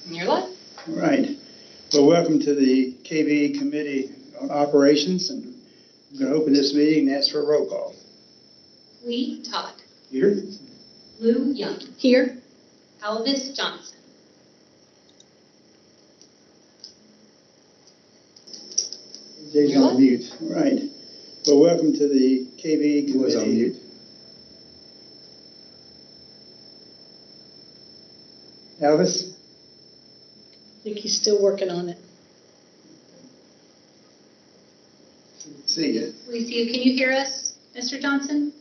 And you're live. All right. Well, welcome to the KBE Committee on Operations, and I'm going to open this meeting and ask for a roll call. Lee Todd. Here. Lou Young. Here. Alvis Johnson. Jay's You're on on. mute. All right. Well, welcome to the KBE Committee. was on mute. Alvis? I think he's still working on it. See you. We see you. Can you hear us, Mr. Johnson?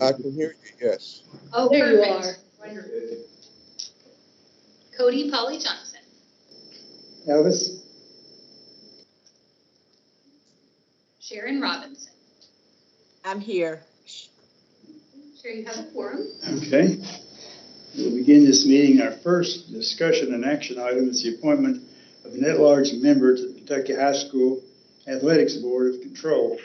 I can hear you, yes. Oh, There you perfect. are. Wonderful. Cody Polly Johnson. Alvis? Sharon Robinson. I'm here. Sure you have a quorum. Okay. We'll begin this meeting. Our first discussion and action item is the appointment of an at-large member to the Kentucky High School Athletics Board of Control.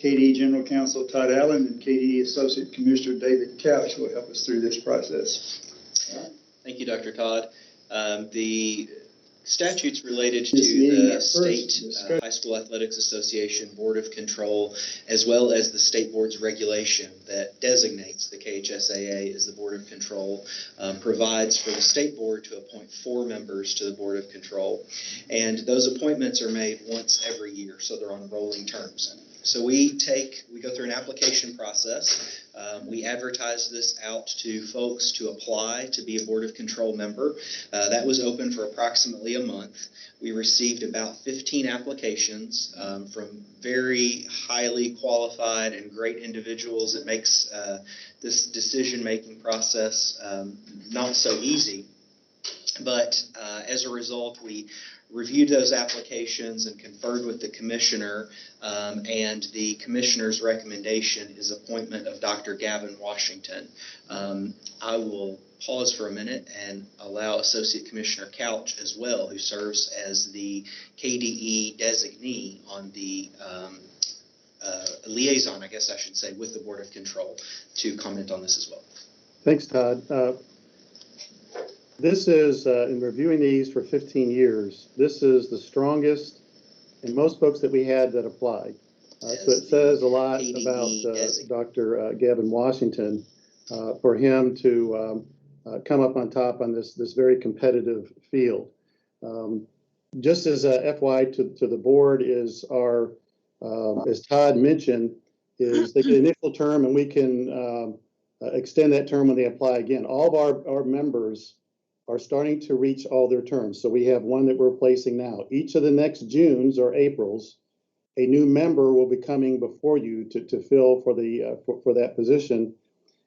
KDE General Counsel Todd Allen and KDE Associate Commissioner David Couch will help us through this process. Thank you, Dr. Todd. The statutes related to This meeting, our the first State discussion. High School Athletics Association Board of Control, as well as the state board's regulation that designates the KHSAA as the Board of Control, provides for the state board to appoint 4 members to the Board of Control. And those appointments are made once every year, so they're on rolling terms. So we go through an application process. We advertise this out to folks to apply to be a Board of Control member. That was open for approximately a month. We received about 15 applications from very highly qualified and great individuals. It makes this decision-making process not so easy. But as a result, we reviewed those applications and conferred with the commissioner, and the commissioner's recommendation is appointment of Dr. Gavin Washington. I will pause for a minute and allow Associate Commissioner Couch as well, who serves as the KDE designee on the liaison, I guess I should say, with the Board of Control, to comment on this as well. Thanks, Todd. This is, in reviewing these for 15 years, this is the strongest and most folks that we had that applied. So it says a lot about Dr. Gavin Washington for him to come up on top on this very competitive field. Just as a FY to the board is our, as Todd mentioned, is they get an initial term and we can extend that term when they apply again. All of our members are starting to reach all their terms. So we have one that we're replacing now. Each of the next Junes or Aprils, a new member will be coming before you to fill for the for that position.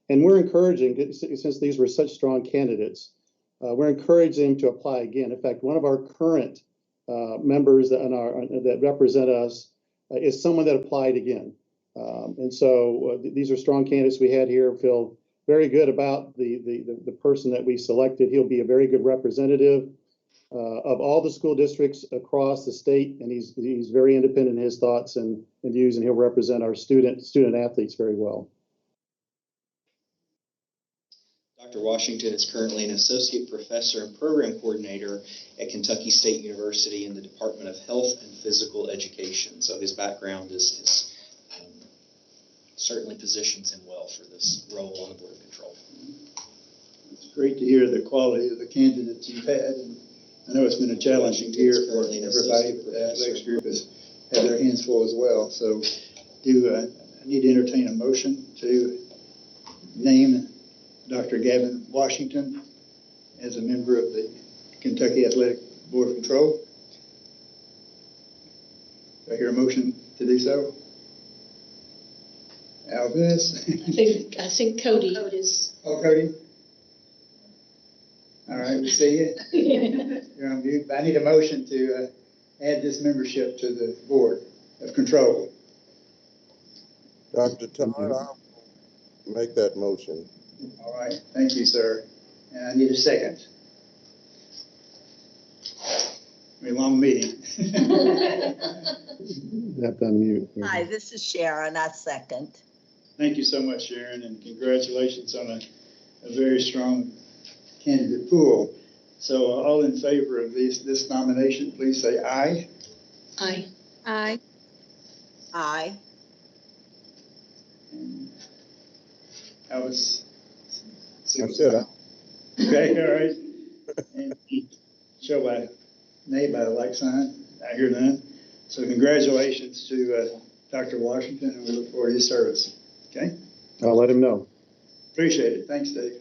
And we're encouraging, since these were such strong candidates, we're encouraging them to apply again. In fact, one of our current members that represent us is someone that applied again. And so these are strong candidates we had here. Feel very good about the person that we selected. He'll be a very good representative of all the school districts across the state, and he's very independent in his thoughts and views, and he'll represent our student athletes very well. Dr. Washington is currently an associate professor and program coordinator at Kentucky State University in the Department of Health and Physical Education. So his background is certainly positions him well for this role on the Board of Control. It's great to hear the quality of the candidates you've had. And I know it's been a challenging year for everybody, but the athletics group has had their hands full as well. So I need to entertain a motion to name Dr. Gavin Washington as a member of the Kentucky Athletic Board of Control. Do I hear a motion to do so? Alvis? I think Cody is. Oh, Cody? All right, we see you. You're on mute. I need a motion to add this membership to the Board of Control. Dr. Todd, I'll make that motion. All right, thank you, sir. And I need a second. A long meeting. You have to unmute. Hi, this is Sharon. I second. Thank you so much, Sharon, and congratulations on a very strong candidate pool. So all in favor of this nomination, please say aye. Aye. Aye. Aye. And I was. I said aye. Okay, all right. And show by nay by the like sign. I hear none. So congratulations to Dr. Washington, and we look forward to his service. Okay? I'll let him know. Appreciate it. Thanks, Dave.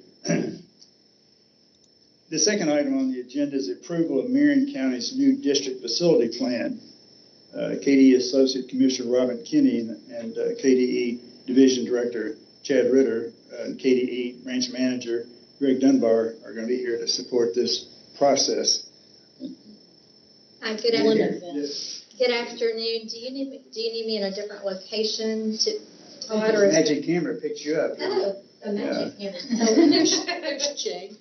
The second item on the agenda is approval of Marion County's new district facility plan. KDE Associate Commissioner Robin Kinney and KDE Division Director Chad Ritter and KDE Branch Manager Greg Dunbar are going to be here to support this process. Good One afternoon. of them. Yes. Good afternoon. Do you need me in a different location to Todd or? Magic camera picks you up. Oh, a magic camera. Oh, and there's Jay.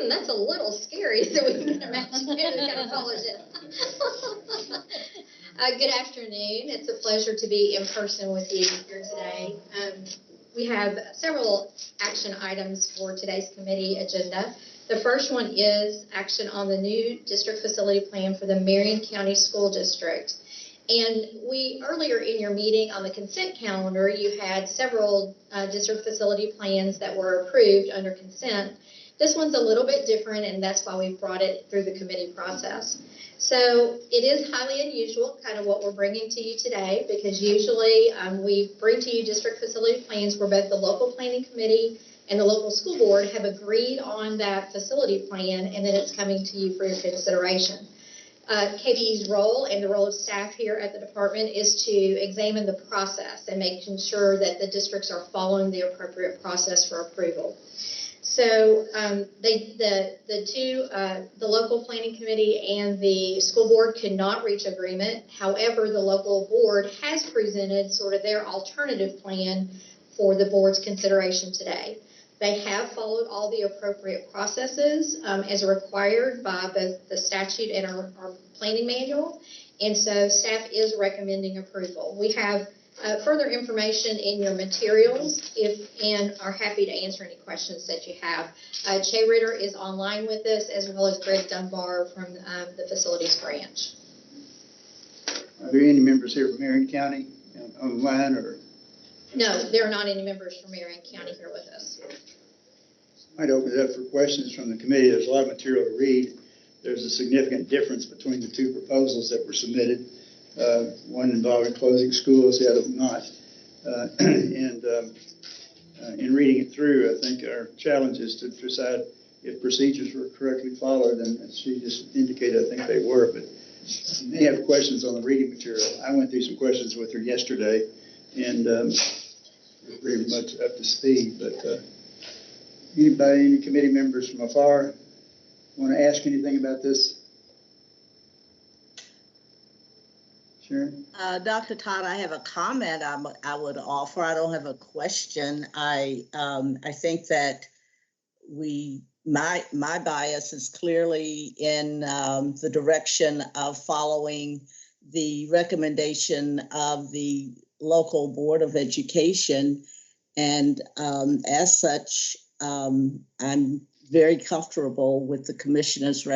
That's a little scary that we can get a magic camera. Gotta apologize. Good afternoon. It's a pleasure to be in person with you here today. We have several action items for today's committee agenda. The first one is action on the new district facility plan for the Marion County School District. And earlier in your meeting on the consent calendar, you had several district facility plans that were approved under consent. This one's a little bit different, and that's why we brought it through the committee process. So it is highly unusual, kind of what we're bringing to you today, because usually we bring to you district facility plans where both the local planning committee and the local school board have agreed on that facility plan, and then it's coming to you for your consideration. KBE's role and the role of staff here at the department is to examine the process and making sure that the districts are following the appropriate process for approval. So the local planning committee and the school board could not reach agreement. However, the local board has presented sort of their alternative plan for the board's consideration today. They have followed all the appropriate processes as required by both the statute and our planning manual. And so staff is recommending approval. We have further information in your materials and are happy to answer any questions that you have. Che Ritter is online with us, as well as Greg Dunbar from the facilities branch. Are there any members here from Marion County online or? No, there are not any members from Marion County here with us. Might open it up for questions from the committee. There's a lot of material to read. There's a significant difference between the two proposals that were submitted. One involving closing schools, the other not. In reading it through, I think our challenge is to decide if procedures were correctly followed, and as she just indicated, I think they were, but you may have questions on the reading material. I went through some questions with her yesterday, and we're pretty much up to speed, but any committee members from afar want to ask anything about this? Sharon? Dr. Todd, I have a comment I would offer. I don't have a question. I think that my bias is clearly in the direction of following the recommendation of the local Board of Education. And as such, I'm very comfortable with the commissioner's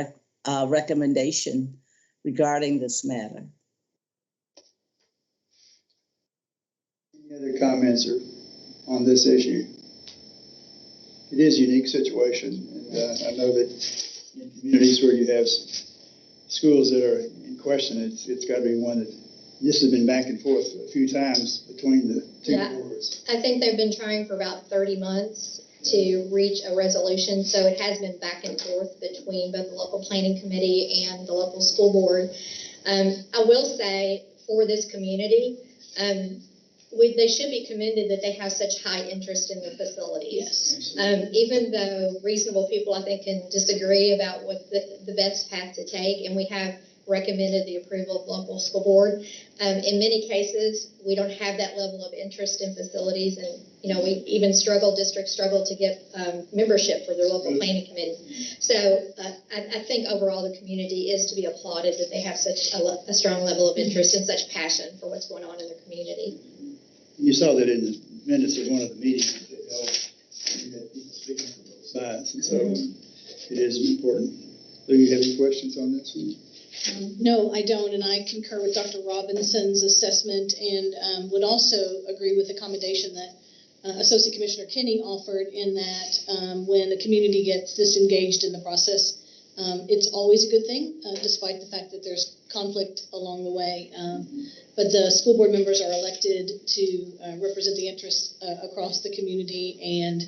recommendation regarding this matter. Any other comments on this issue? It is a unique situation, and I know that in communities where you have schools that are in question, it's got to be one that, this has been back and forth a few times between the two boards. I think they've been trying for about 30 months to reach a resolution, so it has been back and forth between both the local planning committee and the local school board. I will say for this community, they should be commended that they have such high interest in the facilities. Yes. Even though reasonable people, I think, can disagree about what the best path to take, and we have recommended the approval of local school board. In many cases, we don't have that level of interest in facilities, and districts struggle to get membership for their local planning committee. So I think overall the community is to be applauded that they have such a strong level of interest and such passion for what's going on in their community. You saw that in the minutes of one of the meetings that they held. You had people speaking from both sides, and so it is important. Do you have any questions on this one? No, I don't, and I concur with Dr. Robinson's assessment and would also agree with the commendation that Associate Commissioner Kinney offered in that when the community gets disengaged in the process, it's always a good thing, despite the fact that there's conflict along the way. But the school board members are elected to represent the interests across the community, and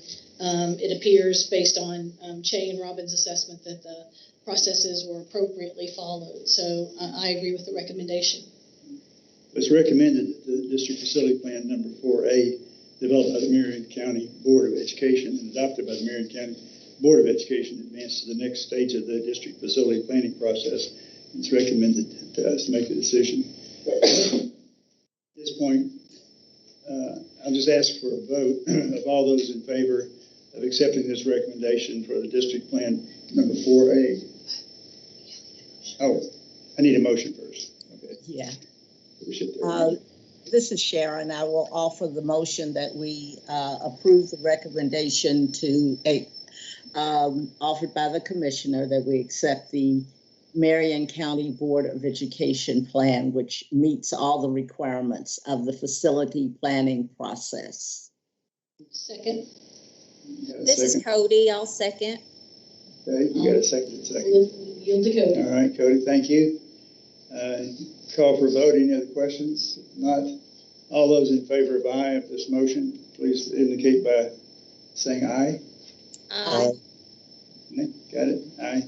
it appears, based on Che and Robin's assessment, that the processes were appropriately followed. So I agree with the recommendation. It's recommended that the district facility plan number 4A, developed by the Marion County Board of Education and adopted by the Marion County Board of Education, advance to the next stage of the district facility planning process. It's recommended to us to make the decision. At this point, I'll just ask for a vote of all those in favor of accepting this recommendation for the district plan number 4A. Oh, I need a motion first. Okay. Yeah. We This is Sharon. I will offer the motion that we approve the recommendation to offered by the commissioner, that we accept the Marion County Board of Education plan, which meets all the requirements of the facility planning process. Second. This is Cody. I'll second. Okay, you got a second. Yield to Cody. All right, Cody, thank you. Call for a vote. Any other questions? If not, all those in favor of aye of this motion, please indicate by saying aye. Aye. Got it? Aye.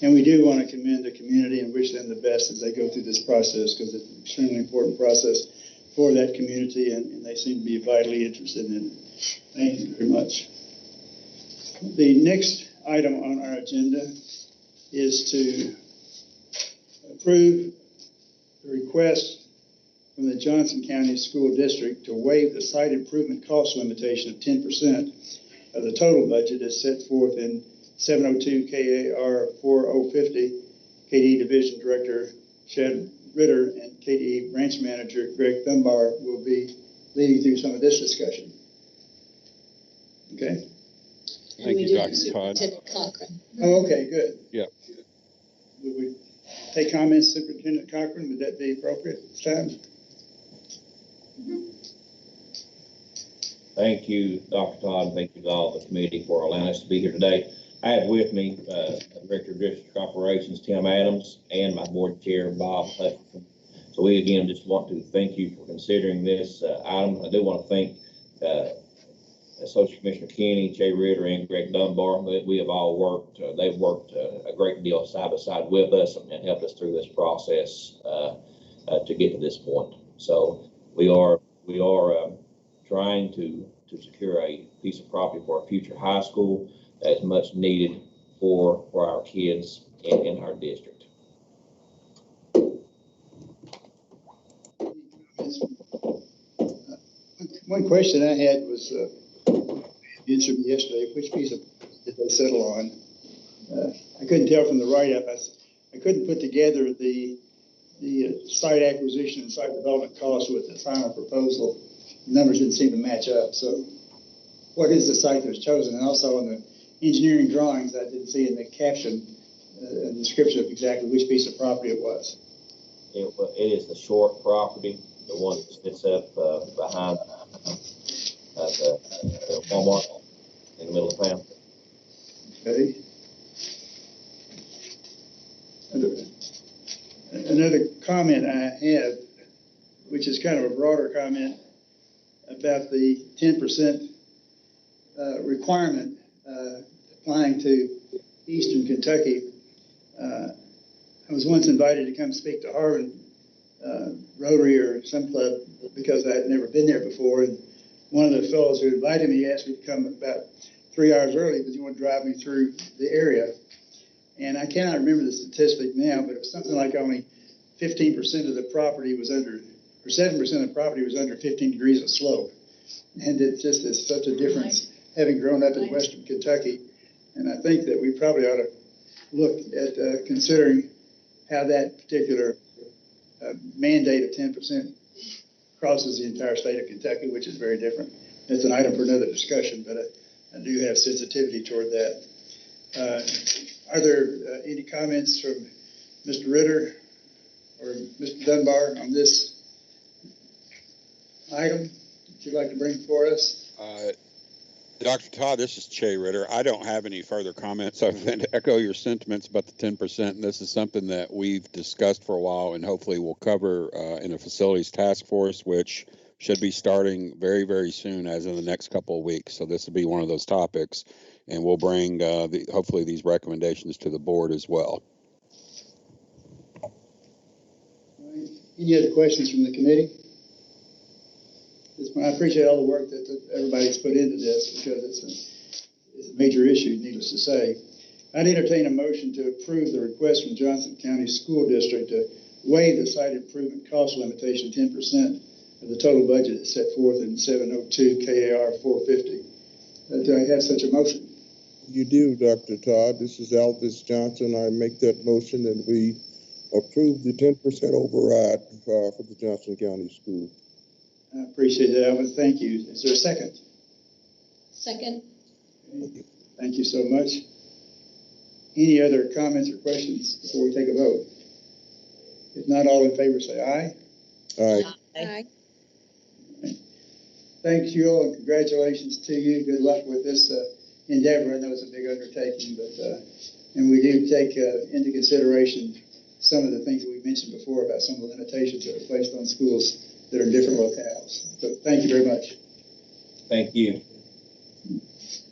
And we do want to commend the community and wish them the best as they go through this process, because it's an extremely important process for that community, and they seem to be vitally interested in it. Thank you very much. The next item on our agenda is to approve the request from the Johnson County School District to waive the site improvement cost limitation of 10% of the total budget as set forth in 702 KAR 4050. KDE Division Director Chad Ritter and KDE Branch Manager Greg Dunbar will be leading through some of this discussion. Okay? And we you, do Dr. have Todd. Superintendent Cochran. Oh, okay, good. Yeah. Would we take comments, Superintendent Cochran? Would that be appropriate this time? Thank you, Dr. Todd, and thank you to all the committee for allowing us to be here today. I have with me Director of District Operations, Tim Adams, and my board chair, Bob Hutchinson. So we again just want to thank you for considering this item. I do want to thank Associate Commissioner Kinney, Jay Ritter, and Greg Dunbar. We have all worked, they've worked a great deal side by side with us and helped us through this process to get to this point. So we are trying to secure a piece of property for a future high school that is much needed for our kids in our district. One question I had was, you answered me yesterday, which piece did they settle on? I couldn't tell from the write-up. I couldn't put together the site acquisition and site development costs with the final proposal. The numbers didn't seem to match up. So what is the site that was chosen? And also on the engineering drawings, I didn't see in the caption a description of exactly which piece of property it was. It is the short property, the one that sits up behind the Walmart in the middle of town. Okay. Another comment I have, which is kind of a broader comment about the 10% requirement applying to Eastern Kentucky. I was once invited to come speak to Harvard Rotary or some club because I had never been there before. And one of the fellows who invited me asked me to come about 3 hours early because he wanted to drive me through the area. And I cannot remember the statistic now, but it was something like only 15% of the property was under, or 7% of the property was under 15 degrees of slope. And it just is such a difference having grown up in Western Kentucky. And I think that we probably ought to look at considering how that particular mandate of 10% crosses the entire state of Kentucky, which is very different. That's an item for another discussion, but I do have sensitivity toward that. Are there any comments from Mr. Ritter or Mr. Dunbar on this item that you'd like to bring for us? Dr. Todd, this is Che Ritter. I don't have any further comments other than to echo your sentiments about the 10%. And this is something that we've discussed for a while and hopefully we'll cover in a facilities task force, which should be starting very, very soon, as in the next couple of weeks. So this will be one of those topics, and we'll bring hopefully these recommendations to the board as well. All right. Any other questions from the committee? I appreciate all the work that everybody's put into this, because it's a major issue, needless to say. I'd entertain a motion to approve the request from Johnson County School District to waive the site improvement cost limitation 10% of the total budget that's set forth in 702 KAR 450. Do I have such a motion? You do, Dr. Todd. This is Alvis Johnson. I make that motion and we approve the 10% override for the Johnson County School. I appreciate that, Alvin. Thank you. Is there a second? Second. Thank you so much. Any other comments or questions before we take a vote? If not, all in favor say aye. Aye. Aye. Thanks you all, and congratulations to you. Good luck with this endeavor. I know it's a big undertaking, but and we do take into consideration some of the things that we mentioned before about some of the limitations that are placed on schools that are in different locales. So thank you very much. Thank you.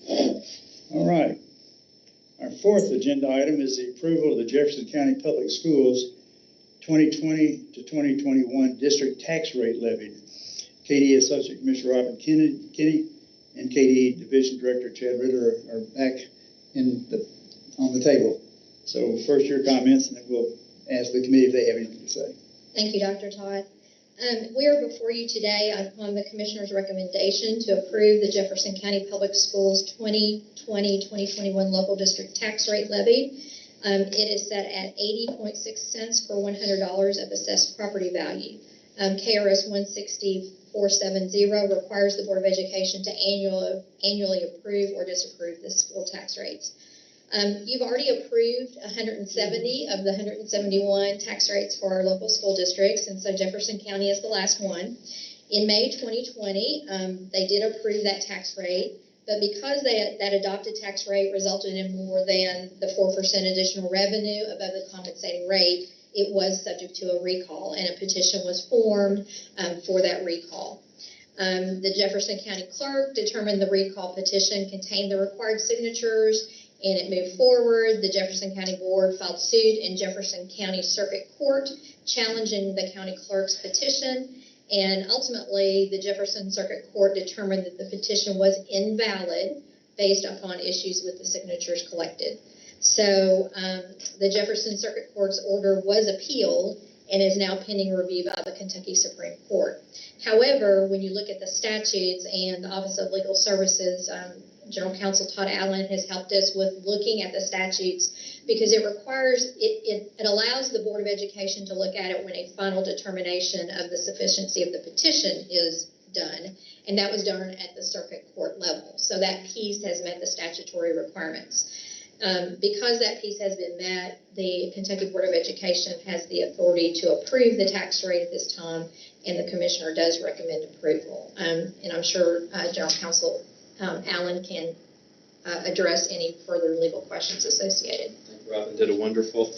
All right. Our fourth agenda item is the approval of the Jefferson County Public Schools 2020 to 2021 district tax rate levied. KDE Associate Commissioner Robin Kinney and KDE Division Director Chad Ritter are back on the table. So first your comments, and then we'll ask the committee if they have anything to say. Thank you, Dr. Todd. We are before you today on the Commissioner's recommendation to approve the Jefferson County Public Schools 2020-2021 local district tax rate levy. It is set at 80.6 cents per $100 of assessed property value. KRS 16470 requires the Board of Education to annually approve or disapprove the school tax rates. You've already approved 170 of the 171 tax rates for our local school districts, and so Jefferson County is the last one. In May 2020, they did approve that tax rate, but because that adopted tax rate resulted in more than the 4% additional revenue above the compensating rate, it was subject to a recall, and a petition was formed for that recall. The Jefferson County Clerk determined the recall petition contained the required signatures, and it moved forward. The Jefferson County Board filed suit in Jefferson County Circuit Court challenging the county clerk's petition, and ultimately the Jefferson Circuit Court determined that the petition was invalid based upon issues with the signatures collected. So the Jefferson Circuit Court's order was appealed and is now pending review by the Kentucky Supreme Court. However, when you look at the statutes, and the Office of Legal Services General Counsel Todd Allen has helped us with looking at the statutes, because it allows the Board of Education to look at it when a final determination of the sufficiency of the petition is done, and that was done at the circuit court level. So that piece has met the statutory requirements. Because that piece has been met, the Kentucky Board of Education has the authority to approve the tax rate at this time, and the Commissioner does recommend approval. And I'm sure General Counsel Allen can address any further legal questions associated. Robin did a wonderful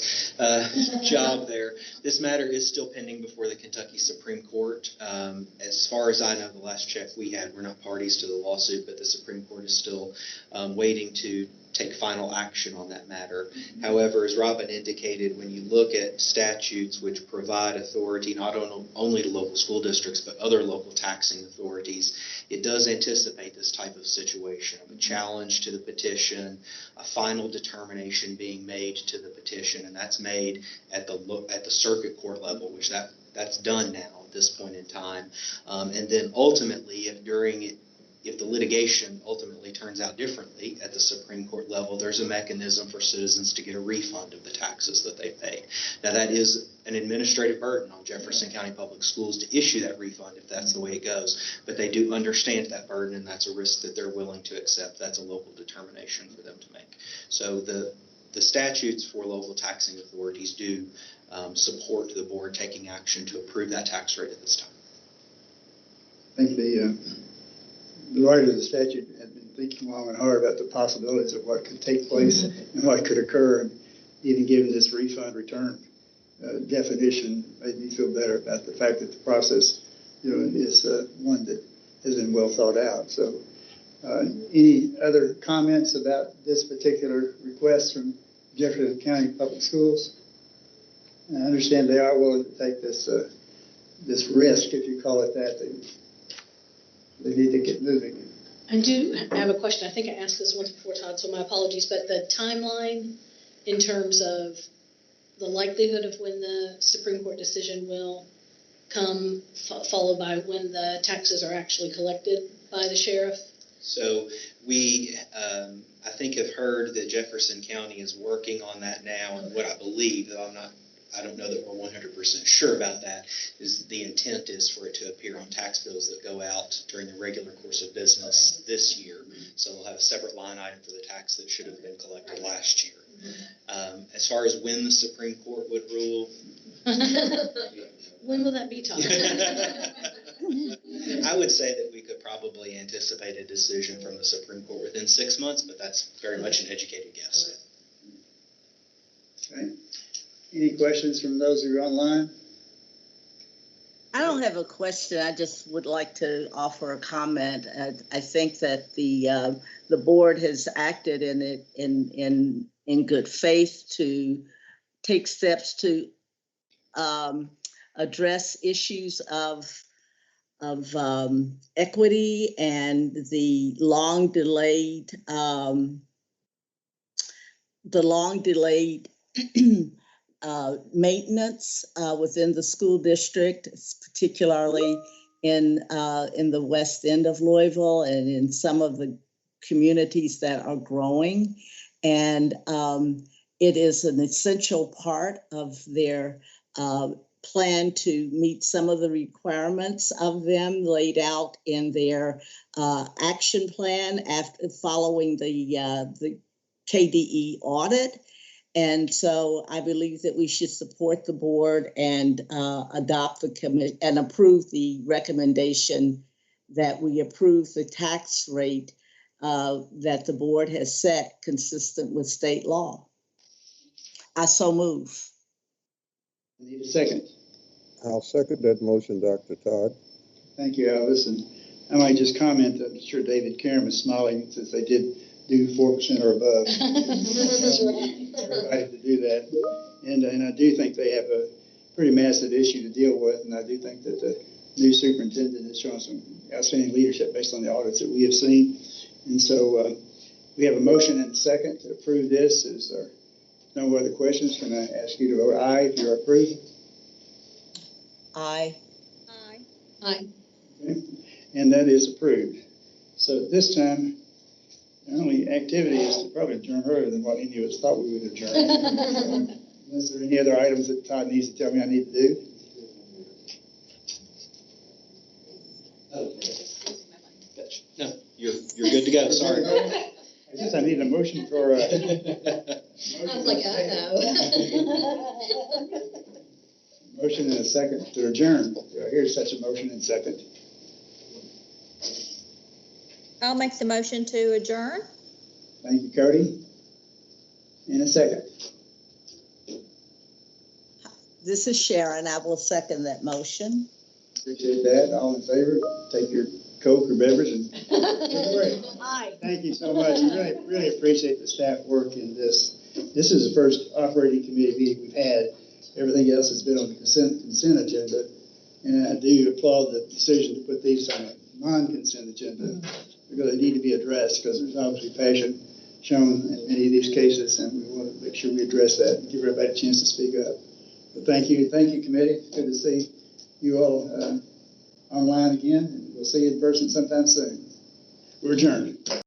job there. This matter is still pending before the Kentucky Supreme Court. As far as I know, the last check we had, we're not parties to the lawsuit, but the Supreme Court is still waiting to take final action on that matter. However, as Robin indicated, when you look at statutes which provide authority not only to local school districts but other local taxing authorities, it does anticipate this type of situation of a challenge to the petition, a final determination being made to the petition, and that's made at the circuit court level, which that's done now at this point in time. And then ultimately, if during if the litigation ultimately turns out differently at the Supreme Court level, there's a mechanism for citizens to get a refund of the taxes that they paid. Now, that is an administrative burden on Jefferson County Public Schools to issue that refund if that's the way it goes. But they do understand that burden, and that's a risk that they're willing to accept. That's a local determination for them to make. So the statutes for local taxing authorities do support the board taking action to approve that tax rate at this time. I think the writer of the statute had been thinking long and hard about the possibilities of what could take place and what could occur, and even given this refund return definition made me feel better about the fact that the process, is one that has been well thought out. So, any other comments about this particular request from Jefferson County Public Schools? I understand they are willing to take this risk, if you call it that. They need to get moving. I do have a question. I think I asked this once before, Todd, so my apologies, but the timeline in terms of the likelihood of when the Supreme Court decision will come, followed by when the taxes are actually collected by the sheriff? So we, I think, have heard that Jefferson County is working on that now, and what I believe, though I don't know that we're 100% sure about that, is the intent is for it to appear on tax bills that go out during the regular course of business this year. So we'll have a separate line item for the tax that should have been collected last year. As far as when the Supreme Court would rule, When will that be, Todd? I would say that we could probably anticipate a decision from the Supreme Court within 6 months, but that's very much an educated guess. Okay. Any questions from those who are online? I don't have a question. I just would like to offer a comment. I think that the board has acted in good faith to take steps to address issues of equity and the long delayed maintenance within the school district, particularly in the west end of Louisville and in some of the communities that are growing. And it is an essential part of their plan to meet some of the requirements of them laid out in their action plan after following the KBE audit. And so I believe that we should support the board and adopt and approve the recommendation that we approve the tax rate that the board has set consistent with state law. I so move. I need a second. I'll second that motion, Dr. Todd. Thank you, Alice. And I might just comment that I'm sure David Karam is smiling since they did do 4% or above. Everybody to do that. And I do think they have a pretty massive issue to deal with. And I do think that the new superintendent has shown some outstanding leadership based on the audits that we have seen. And so we have a motion and a second to approve this. Is there no other questions? Can I ask you to vote aye if you're approved? Aye. Aye. Aye. Okay. And that is approved. So this time, the only activity is to probably adjourn earlier than what any of us thought we would adjourn. Unless there are any other items that Todd needs to tell me I need to do? No, you're good to go. Sorry. I guess I need a motion for. I was like, Motion and a second to adjourn. Do I hear such a motion and second? I'll make the motion to adjourn. Thank you, Cody. In a second. This is Sharon. I will second that motion. Appreciate that. All in favor, take your Coke or beverage and take a break. Aye. Thank you so much. We really appreciate the staff work in this. This is the first operating committee meeting we've had. Everything else has been on the consent agenda. And I do applaud the decision to put these on a non-consent agenda because they need to be addressed because there's obviously passion shown in many of these cases, and we want to make sure we address that and give everybody a chance to speak up. But thank you, committee. Good to see you all online again, and we'll see you in person sometime soon. We're adjourned.